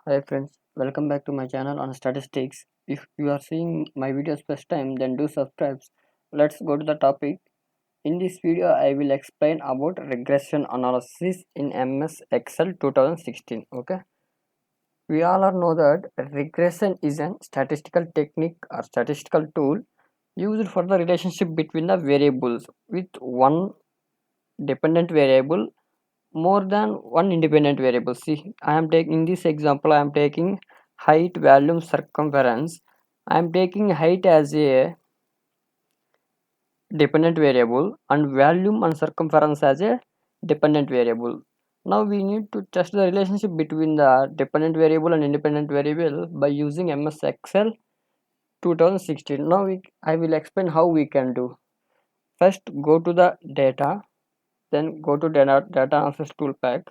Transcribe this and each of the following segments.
Hi friends, welcome back to my channel on statistics. If you are seeing my videos first time, then do subscribe. Let's go to the topic. In this video, I will explain about regression analysis in MS Excel 2016. Okay, we all are know that regression is a statistical technique or statistical tool used for the relationship between the variables with one dependent variable more than one independent variable. See, I am taking in this example, I am taking height, volume, circumference. I am taking height as a dependent variable and volume and circumference as a dependent variable. Now we need to test the relationship between the dependent variable and independent variable by using MS Excel 2016. Now I will explain how we can do. First, go to the data, then go to data analysis tool pack.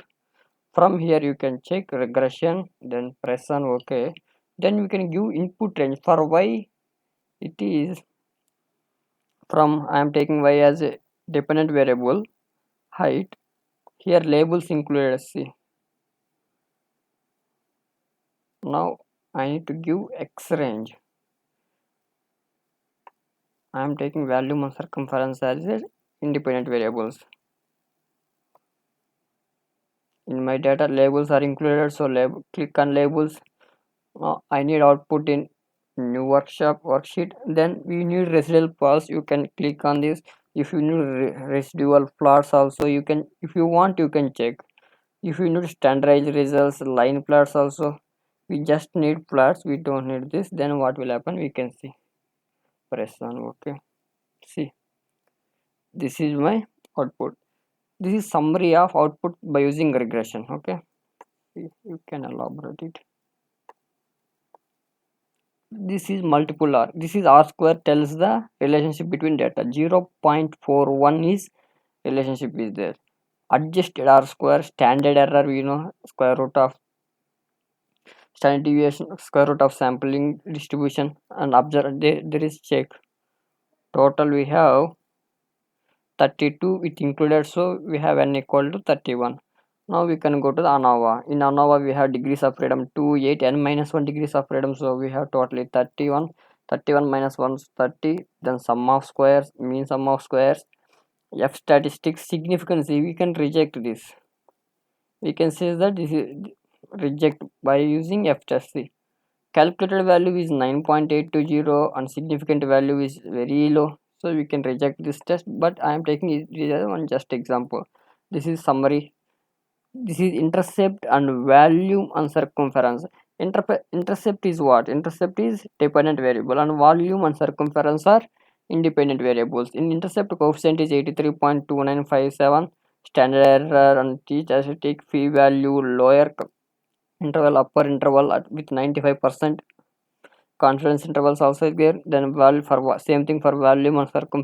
From here you can check regression, then press on OK. Then you can give input range for y. It is from I am taking y as a dependent variable, height. Here labels included. See, now I need to give x range. I am taking volume and circumference as a independent variables. In my data labels are included, so click on labels. I need output in new worksheet. Then we need residual plots. You can click on this. If you need residual plots also, you can, if you want, you can check. If you need standardized results, line plots also, we just need plots, we don't need this. Then what will happen, we can see. Press on OK. See, this is my output. This is summary of output by using regression. Okay, you can elaborate it. This is multiple R. This is R square tells the relationship between data. 0.41 is relationship is there. Adjusted R square, standard error, we know, square root of standard deviation, square root of sampling distribution, and observe there is check. Total we have 32 it included, so we have n equal to 31. Now we can go to the ANOVA. In ANOVA we have degrees of freedom 2, 8, n minus 1 degrees of freedom, so we have totally 31. 31 minus 1 is 30. Then sum of squares, mean sum of squares. F statistics significance, we can reject this. We can say that this is reject by using F test. Calculated value is 9.820 and significant value is very low, so we can reject this test, but I am taking it as one just example. This is summary. This is intercept and volume and circumference. Intercept is what? Intercept is dependent variable and volume and circumference are independent variables. In intercept, coefficient is 83.2957, standard error, and teach as to take phi value, lower interval, upper interval with 95%. Confidence intervals also there. Then value for same thing for volume and circumference.